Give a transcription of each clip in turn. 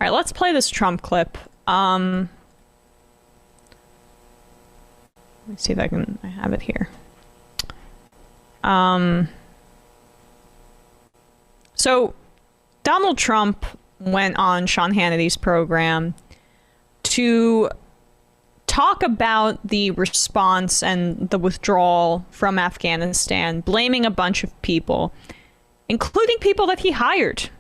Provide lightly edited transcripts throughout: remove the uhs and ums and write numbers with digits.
All right, let's play this Trump clip. Let me see if I have it here. So Donald Trump went on Sean Hannity's program to talk about the response and the withdrawal from Afghanistan, blaming a bunch of people, including people that he hired,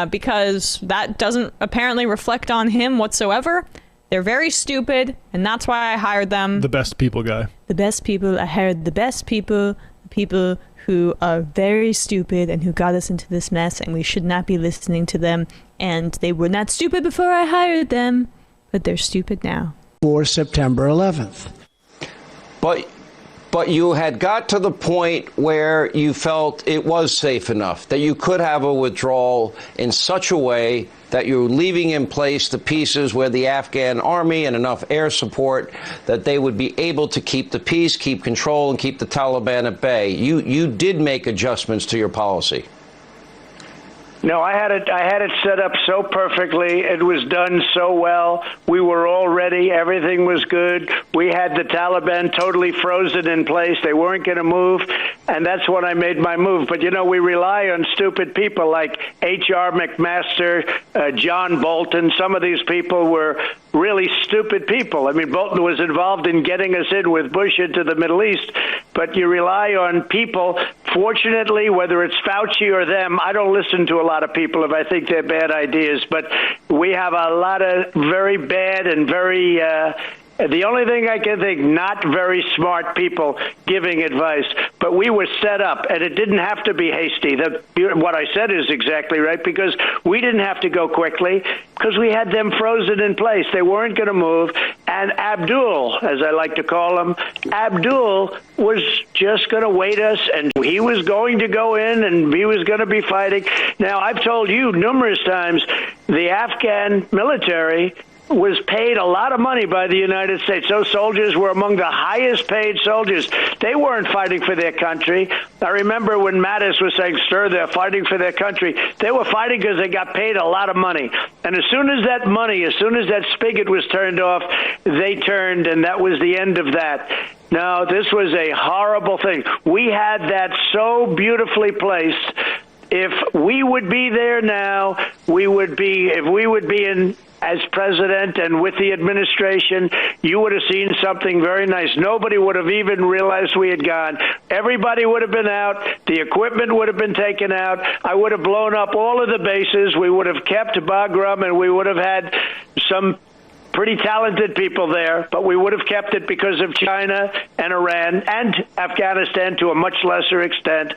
because that doesn't apparently reflect on him whatsoever. They're very stupid, and that's why I hired them. The best people guy. The best people. I hired the best people, the people who are very stupid and who got us into this mess, and we should not be listening to them. And they were not stupid before I hired them, but they're stupid now. For September 11th. But you had got to the point where you felt it was safe enough, that you could have a withdrawal in such a way that you're leaving in place the pieces where the Afghan army and enough air support that they would be able to keep the peace, keep control, and keep the Taliban at bay. You did make adjustments to your policy. No, I had it set up so perfectly. It was done so well. We were all ready. Everything was good. We had the Taliban totally frozen in place. They weren't going to move, and that's when I made my move. But, you know, we rely on stupid people like H.R. McMaster, John Bolton. Some of these people were really stupid people. I mean, Bolton was involved in getting us in with Bush into the Middle East, but you rely on people. Fortunately, whether it's Fauci or them, I don't listen to a lot of people if I think they're bad ideas, but we have a lot of very bad and very the only thing I can think, not very smart people giving advice. But we were set up, and it didn't have to be hasty. What I said is exactly right, because we didn't have to go quickly, because we had them frozen in place. They weren't going to move. And Abdul, as I like to call him, Abdul was just going to wait us, and he was going to go in, and he was going to be fighting. Now, I've told you numerous times, the Afghan military was paid a lot of money by the United States. Those soldiers were among the highest paid soldiers. They weren't fighting for their country. I remember when Mattis was saying, stir, they're fighting for their country. They were fighting because they got paid a lot of money. And as soon as that spigot was turned off, they turned, and that was the end of that. No, this was a horrible thing. We had that so beautifully placed. If we would be there now, if we would be in as president and with the administration, you would have seen something very nice. Nobody would have even realized we had gone. Everybody would have been out. The equipment would have been taken out. I would have blown up all of the bases. We would have kept Bagram, and we would have had some pretty talented people there, but we would have kept it because of China and Iran and Afghanistan to a much lesser extent.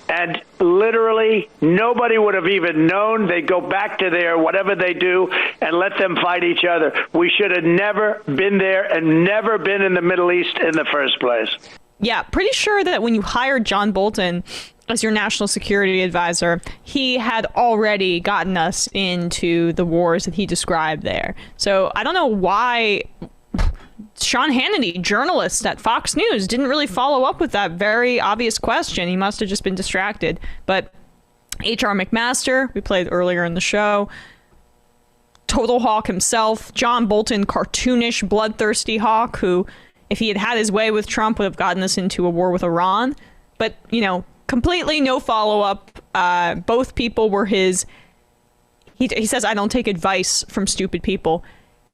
And literally nobody would have even known. They'd go back to their whatever they do and let them fight each other. We should have never been there and never been in the Middle East in the first place. Yeah, pretty sure that when you hired John Bolton as your national security advisor, he had already gotten us into the wars that he described there. So I don't know why Sean Hannity, journalist at Fox News, didn't really follow up with that very obvious question. He must have just been distracted. But H.R. McMaster, we played earlier in the show, total hawk himself, John Bolton, cartoonish, bloodthirsty hawk, who, if he had had his way with Trump, would have gotten us into a war with Iran. But, you know, completely no follow-up. Both people were his... He says, I don't take advice from stupid people.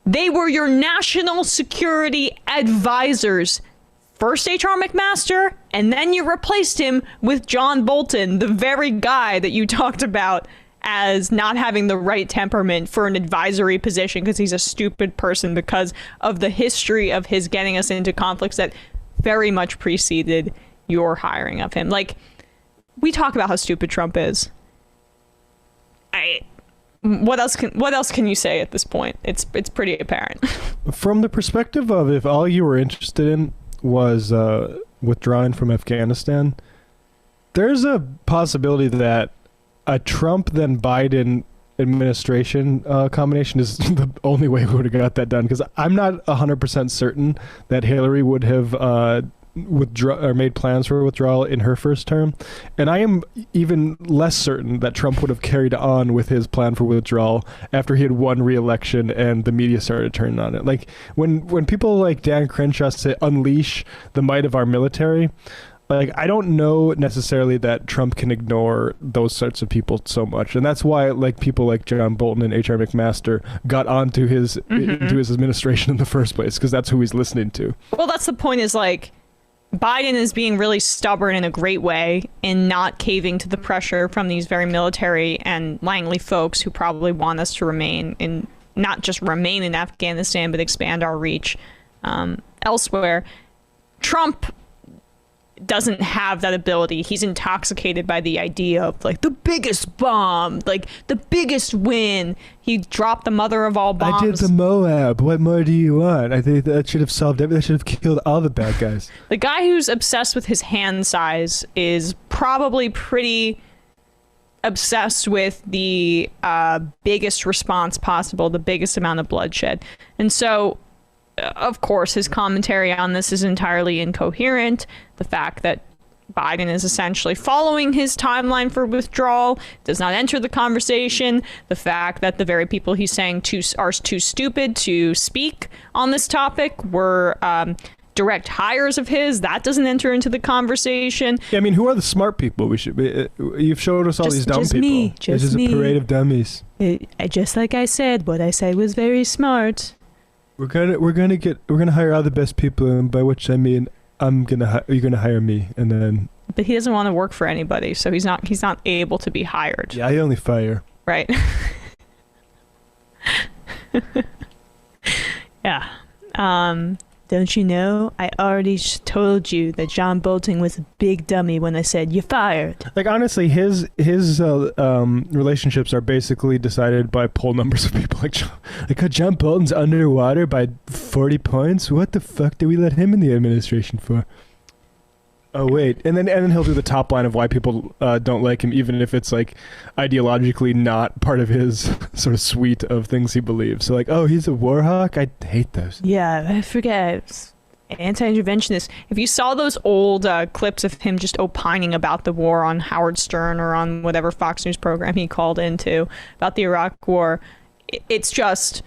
They were your national security advisors. First H.R. McMaster, and then you replaced him with John Bolton, the very guy that you talked about as not having the right temperament for an advisory position because he's a stupid person because of the history of his getting us into conflicts that very much preceded your hiring of him. Like, we talk about how stupid Trump is. What else can you say at this point? It's pretty apparent. From the perspective of if all you were interested in was withdrawing from Afghanistan, there's a possibility that a Trump then Biden administration combination is the only way we would have got that done. Because I'm not 100% certain that Hillary would have made plans for withdrawal in her first term, and I am even less certain that Trump would have carried on with his plan for withdrawal after he had won re-election and the media started turning on it. Like when people like Dan Crenshaw say unleash the might of our military, like I don't know necessarily that Trump can ignore those sorts of people so much, and that's why like people like John Bolton and H.R. McMaster got onto his into his administration in the first place, because that's who he's listening to. Well, that's the point. Is like Biden is being really stubborn in a great way in not caving to the pressure from these very military and Langley folks who probably want us to remain in, not just remain in Afghanistan, but expand our reach elsewhere. Trump doesn't have that ability. He's intoxicated by the idea of like the biggest bomb, like the biggest win. He dropped the mother of all bombs. I did the Moab. What more do you want? I think that should have solved everything. That should have killed all the bad guys. The guy who's obsessed with his hand size is probably pretty obsessed with the biggest response possible, the biggest amount of bloodshed. And so of course, his commentary on this is entirely incoherent. The fact that Biden is essentially following his timeline for withdrawal does not enter the conversation. The fact that the very people he's saying are too stupid to speak on this topic were direct hires of his, that doesn't enter into the conversation. Yeah, I mean, who are the smart people? You've showed us all these dumb people. This is a parade of dummies. Just like I said, what I said was very smart. We're gonna hire all the best people, and by which I mean you're gonna hire me, and then. But he doesn't want to work for anybody, so he's not able to be hired. Yeah, I only fire. Right. Yeah. Don't you know? I already told you that John Bolton was a big dummy when I said you're fired. Like honestly, his relationships are basically decided by poll numbers of people like John Bolton's underwater by 40 points. What the fuck did we let him in the administration for? Oh wait, and then he'll do the top line of why people don't like him, even if it's like ideologically not part of his sort of suite of things he believes. So like, oh, he's a war hawk. I hate those. Yeah, I forget. Anti-interventionist. If you saw those old clips of him just opining about the war on Howard Stern or on whatever Fox News program he called into about the Iraq War, it's just.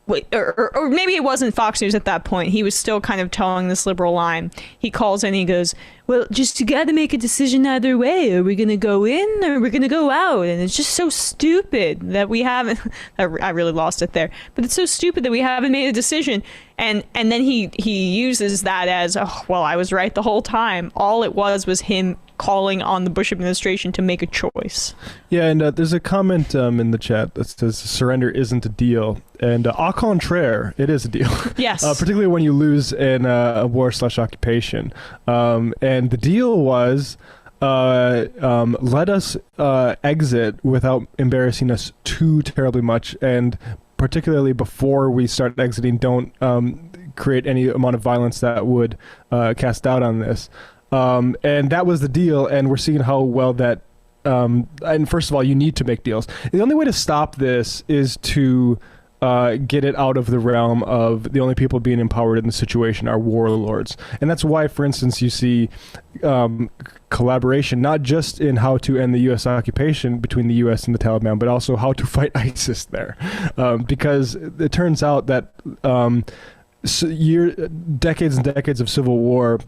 Or maybe it wasn't Fox News at that point. He was still kind of towing this liberal line. He calls in, he goes, well, just you got to make a decision either way. Are we going to go in or are we going to go out? And it's just so stupid that we haven't, I really lost it there, but it's so stupid that we haven't made a decision. And then he uses that as, oh, well, I was right the whole time. All it was him calling on the Bush administration to make a choice. Yeah, and there's a comment in the chat that says surrender isn't a deal. And au contraire, it is a deal. Yes. Particularly when you lose in a war/occupation. And the deal was let us exit without embarrassing us too terribly much. And particularly before we start exiting, don't create any amount of violence that would cast doubt on this. And that was the deal, and we're seeing how well that. And first of all, you need to make deals. The only way to stop this is to get it out of the realm of the only people being empowered in the situation are warlords. And that's why, for instance, you see collaboration, not just in how to end the U.S. occupation between the U.S. and the Taliban, but also how to fight ISIS there. Because it turns out that decades and decades of civil war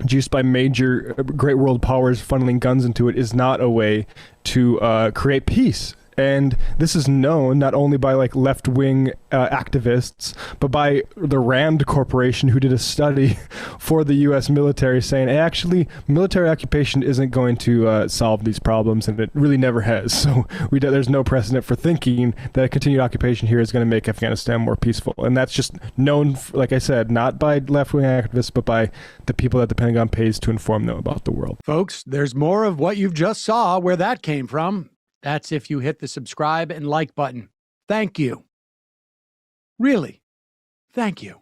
juiced by major great world powers funneling guns into it is not a way to create peace. And this is known not only by like left-wing activists, but by the Rand Corporation, who did a study for the U.S. military saying, hey, actually, military occupation isn't going to solve these problems, and it really never has. So there's no precedent for thinking that a continued occupation here is going to make Afghanistan more peaceful. And that's just known, like I said, not by left-wing activists, but by the people that the Pentagon pays to inform them about the world. Folks, there's more of what you've just saw where that came from. That's if you hit the subscribe and like button. Thank you. Really, thank you.